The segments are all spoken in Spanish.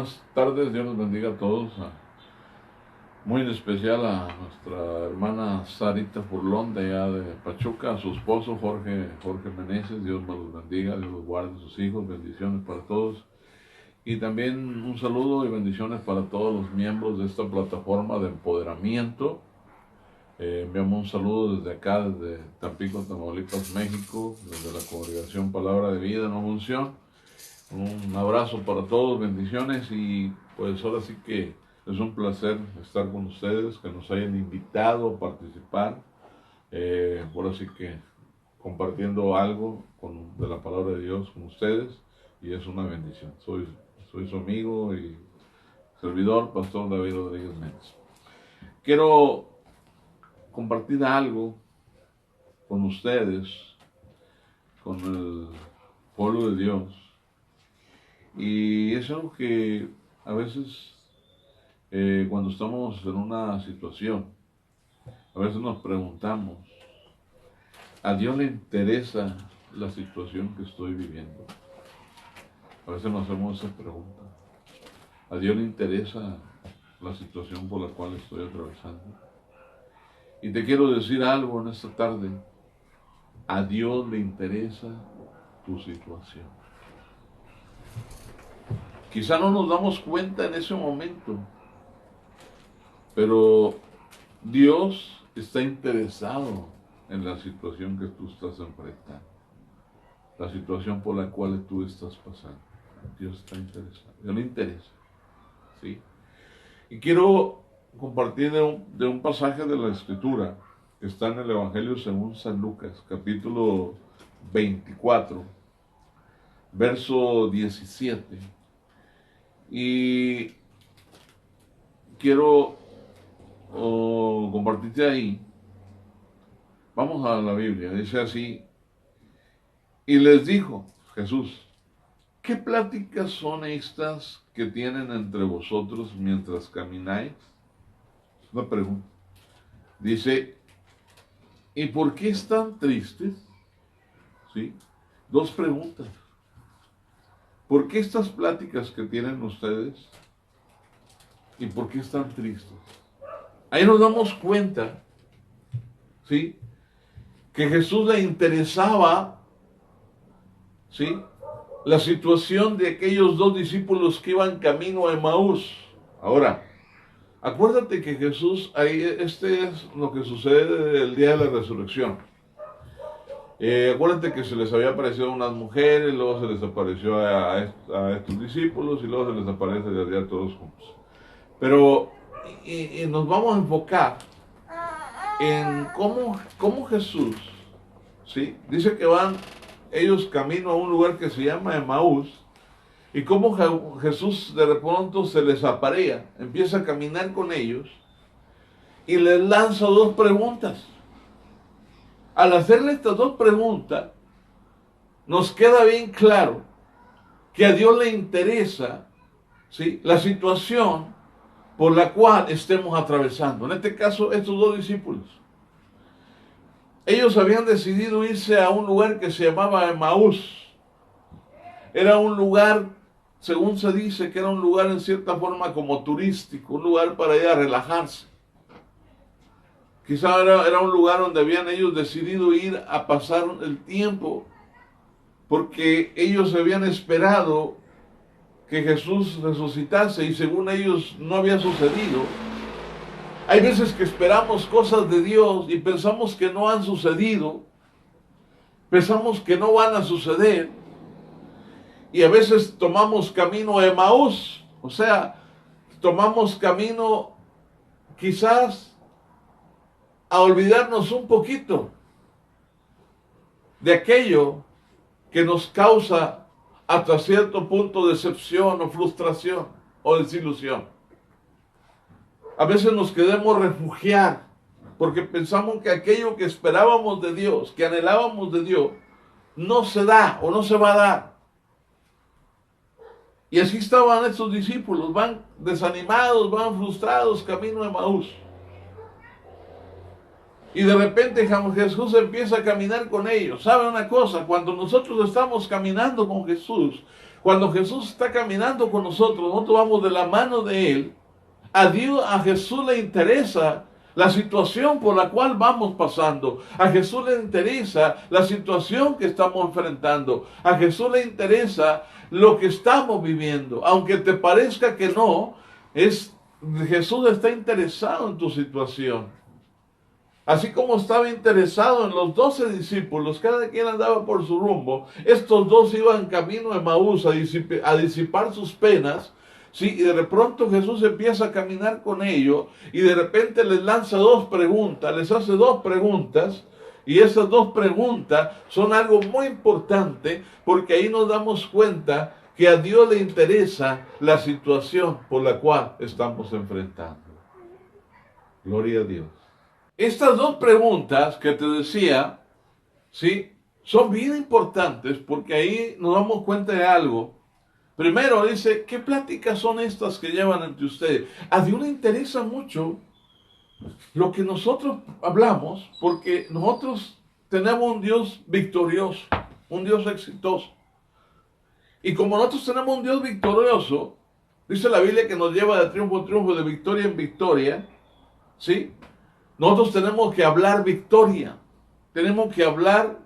buenas tardes, Dios nos bendiga a todos. Muy en especial a nuestra hermana Sarita Furlón de allá de Pachuca, a su esposo Jorge Meneses. Dios me los bendiga, Dios los guarde, sus hijos, bendiciones para todos. Y también un saludo y bendiciones para todos los miembros de esta plataforma de empoderamiento. Enviamos un saludo desde acá, desde Tampico, Tamaulipas, México, desde la congregación Palabra de Vida, Nueva Unción. Un abrazo para todos, bendiciones, y pues ahora sí que es un placer estar con ustedes, que nos hayan invitado a participar, ahora sí que compartiendo algo de la palabra de Dios con ustedes, y es una bendición. Soy su amigo y servidor, Pastor David Rodríguez Méndez. Quiero compartir algo con ustedes, con el pueblo de Dios. Y es algo que a veces cuando estamos en una situación, a veces nos preguntamos, ¿a Dios le interesa la situación que estoy viviendo? A veces nos hacemos esa pregunta. ¿A Dios le interesa la situación por la cual estoy atravesando? Y te quiero decir algo en esta tarde. A Dios le interesa tu situación. Quizá no nos damos cuenta en ese momento, pero Dios está interesado en la situación que tú estás enfrentando, la situación por la cual tú estás pasando. Dios está interesado, Dios le interesa, ¿sí? Y quiero compartir de un pasaje de la Escritura que está en el Evangelio según San Lucas, capítulo 24, verso 17. Y quiero compartirte ahí. Vamos a la Biblia, dice así: y les dijo Jesús, ¿qué pláticas son estas que tienen entre vosotros mientras camináis? Es una pregunta. Dice, ¿y por qué están tristes? ¿Sí? Dos preguntas. ¿Por qué estas pláticas que tienen ustedes? ¿Y por qué están tristes? Ahí nos damos cuenta, ¿sí?, que Jesús le interesaba, ¿sí?, la situación de aquellos dos discípulos que iban camino a Emaús. Ahora, acuérdate que Jesús, ahí este es lo que sucede el día de la resurrección. Acuérdate que se les había aparecido a unas mujeres, luego se les apareció a estos discípulos y luego se les aparece desde allá todos juntos. Pero y nos vamos a enfocar en cómo Jesús, ¿sí?, dice que van ellos camino a un lugar que se llama Emaús, y cómo Jesús de pronto se les aparea, empieza a caminar con ellos y les lanza dos preguntas. Al hacerle estas dos preguntas, nos queda bien claro que a Dios le interesa, ¿sí?, la situación por la cual estemos atravesando. En este caso, estos dos discípulos. Ellos habían decidido irse a un lugar que se llamaba Emaús. Era un lugar, según se dice, que era un lugar en cierta forma como turístico, un lugar para ir a relajarse. Quizá era un lugar donde habían ellos decidido ir a pasar el tiempo, porque ellos habían esperado que Jesús resucitase y según ellos no había sucedido. Hay veces que esperamos cosas de Dios y pensamos que no han sucedido, pensamos que no van a suceder, y a veces tomamos camino a Emaús, o sea, tomamos camino quizás a olvidarnos un poquito de aquello que nos causa hasta cierto punto decepción o frustración o desilusión. A veces nos queremos refugiar porque pensamos que aquello que esperábamos de Dios, que anhelábamos de Dios, no se da o no se va a dar. Y así estaban estos discípulos, van desanimados, van frustrados, camino a Emaús. Y de repente Jesús empieza a caminar con ellos. ¿Sabe una cosa? Cuando nosotros estamos caminando con Jesús, cuando Jesús está caminando con nosotros vamos de la mano de Él. A Jesús le interesa la situación por la cual vamos pasando. A Jesús le interesa la situación que estamos enfrentando. A Jesús le interesa lo que estamos viviendo. Aunque te parezca que no, Jesús está interesado en tu situación. Así como estaba interesado en los 12 discípulos, cada quien andaba por su rumbo. Estos dos iban camino de Emaús a disipar sus penas. Sí, y de pronto Jesús empieza a caminar con ellos y de repente les lanza dos preguntas, les hace dos preguntas, y esas dos preguntas son algo muy importante porque ahí nos damos cuenta que a Dios le interesa la situación por la cual estamos enfrentando. Gloria a Dios. Estas dos preguntas que te decía, ¿sí?, son bien importantes porque ahí nos damos cuenta de algo. Primero dice, ¿qué pláticas son estas que llevan entre ustedes? A Dios le interesa mucho lo que nosotros hablamos, porque nosotros tenemos un Dios victorioso, un Dios exitoso. Y como nosotros tenemos un Dios victorioso, dice la Biblia que nos lleva de triunfo en triunfo, de victoria en victoria, ¿sí? Nosotros tenemos que hablar victoria, tenemos que hablar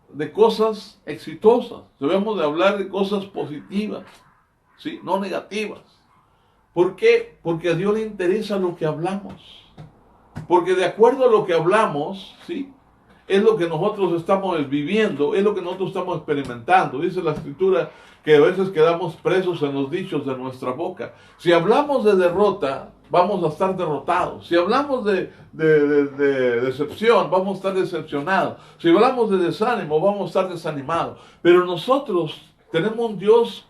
de cosas exitosas, debemos de hablar de cosas positivas, ¿sí?, no negativas. ¿Por qué? Porque a Dios le interesa lo que hablamos. Porque de acuerdo a lo que hablamos, ¿sí?, es lo que nosotros estamos viviendo, es lo que nosotros estamos experimentando. Dice la Escritura que a veces quedamos presos en los dichos de nuestra boca. Si hablamos de derrota, vamos a estar derrotados. Si hablamos de decepción, vamos a estar decepcionados. Si hablamos de desánimo, vamos a estar desanimados. Pero nosotros tenemos un Dios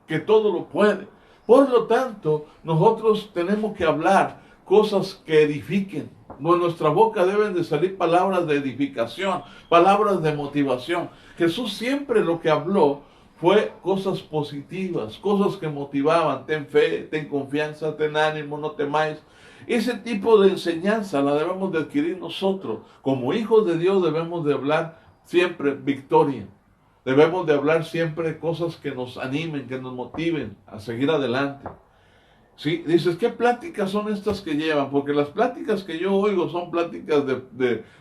que todo lo puede. Por lo tanto, nosotros tenemos que hablar cosas que edifiquen. De nuestra boca deben de salir palabras de edificación, palabras de motivación. Jesús siempre lo que habló fue cosas positivas, cosas que motivaban. Ten fe, ten confianza, ten ánimo, no temáis. Ese tipo de enseñanza la debemos de adquirir nosotros. Como hijos de Dios debemos de hablar siempre victoria. Debemos de hablar siempre cosas que nos animen, que nos motiven a seguir adelante. Sí, dices, ¿qué pláticas son estas que llevan? Porque las pláticas que yo oigo son pláticas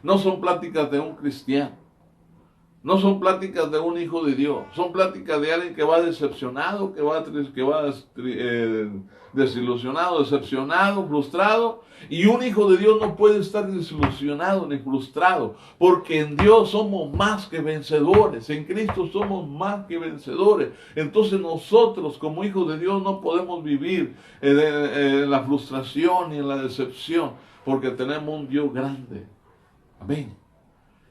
no son pláticas de un cristiano. No son pláticas de un hijo de Dios. Son pláticas de alguien que va decepcionado, que va desilusionado, decepcionado, frustrado. Y un hijo de Dios no puede estar desilusionado ni frustrado, porque en Dios somos más que vencedores. En Cristo somos más que vencedores. Entonces nosotros como hijos de Dios no podemos vivir en la frustración y en la decepción, porque tenemos un Dios grande. Amén.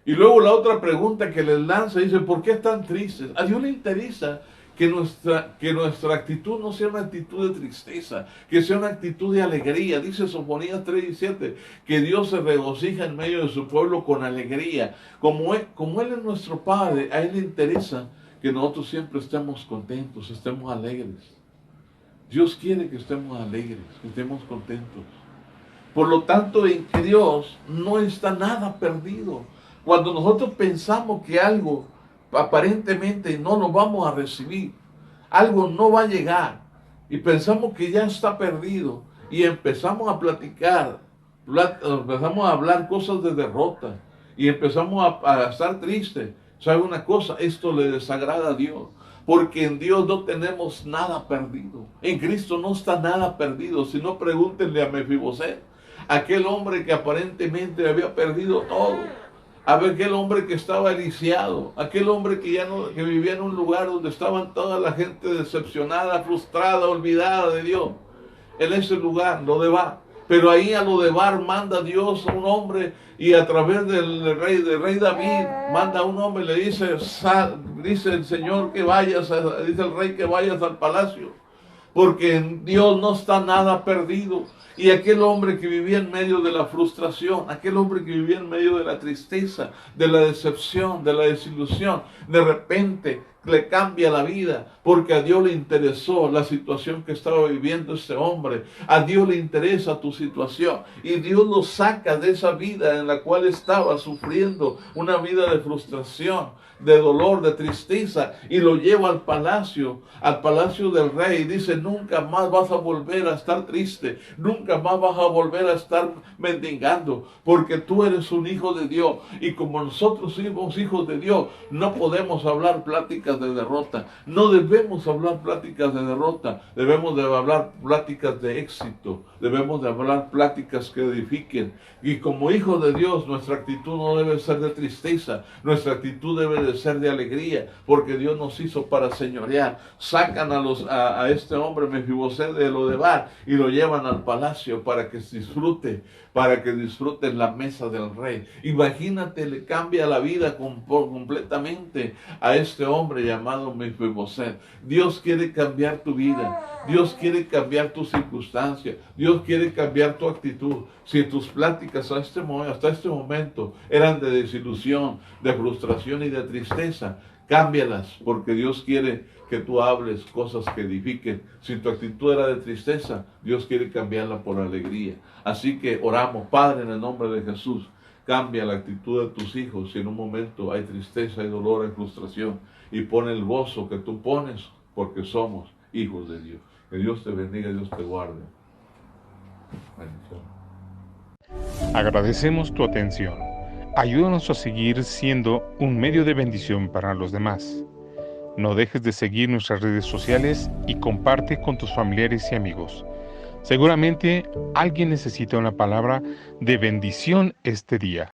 Y luego la otra pregunta que les lanza dice, ¿por qué están tristes? A Dios le interesa que nuestra actitud no sea una actitud de tristeza, que sea una actitud de alegría. Dice Sofonías 3:17, que Dios se regocija en medio de su pueblo con alegría. Como Él es nuestro Padre, a Él le interesa que nosotros siempre estemos contentos, estemos alegres. Dios quiere que estemos alegres, que estemos contentos. Por lo tanto, en Dios no está nada perdido. Cuando nosotros pensamos que algo aparentemente no lo vamos a recibir, algo no va a llegar, y pensamos que ya está perdido, y empezamos a platicar, empezamos a hablar cosas de derrota, y empezamos a estar tristes, ¿sabe una cosa? Esto le desagrada a Dios. Porque en Dios no tenemos nada perdido. En Cristo no está nada perdido. Si no, pregúntenle a Mefiboset, aquel hombre que aparentemente había perdido todo. Aquel hombre que estaba lisiado, aquel hombre que vivía en un lugar donde estaban toda la gente decepcionada, frustrada, olvidada de Dios. En ese lugar, Lodebar. Pero ahí a Lodebar manda Dios a un hombre, y a través del rey David manda a un hombre, le dice el Señor que vayas, dice el rey que vayas al palacio, porque en Dios no está nada perdido. Y aquel hombre que vivía en medio de la frustración, aquel hombre que vivía en medio de la tristeza, de la decepción, de la desilusión, de repente le cambia la vida, porque a Dios le interesó la situación que estaba viviendo este hombre. A Dios le interesa tu situación y Dios lo saca de esa vida en la cual estaba sufriendo, una vida de frustración, de dolor, de tristeza, y lo lleva al palacio del rey, y dice: nunca más vas a volver a estar triste, nunca más vas a volver a estar mendigando, porque tú eres un hijo de Dios, y como nosotros somos hijos de Dios, no podemos hablar pláticas de derrota, no debemos hablar pláticas de derrota, debemos de hablar pláticas de éxito, debemos de hablar pláticas que edifiquen, y como hijos de Dios, nuestra actitud no debe ser de tristeza, nuestra actitud debe de ser de alegría, porque Dios nos hizo para señorear. Sacan a este hombre Mefiboset de Lodebar y lo llevan al palacio para que disfrute en la mesa del rey. Imagínate, le cambia la vida completamente a este hombre llamado Mefiboset. Dios quiere cambiar tu vida, Dios quiere cambiar tus circunstancias, Dios quiere cambiar tu actitud. Si tus pláticas hasta este momento eran de desilusión, de frustración y de tristeza, cámbialas, porque Dios quiere que tú hables cosas que edifiquen. Si tu actitud era de tristeza, Dios quiere cambiarla por alegría. Así que oramos: Padre, en el nombre de Jesús, cambia la actitud de tus hijos. Si en un momento hay tristeza, hay dolor, hay frustración, y pon el gozo que tú pones, porque somos hijos de Dios. Que Dios te bendiga y Dios te guarde. Bendiciones. Agradecemos tu atención. Ayúdanos a seguir siendo un medio de bendición para los demás. No dejes de seguir nuestras redes sociales y comparte con tus familiares y amigos. Seguramente alguien necesita una palabra de bendición este día.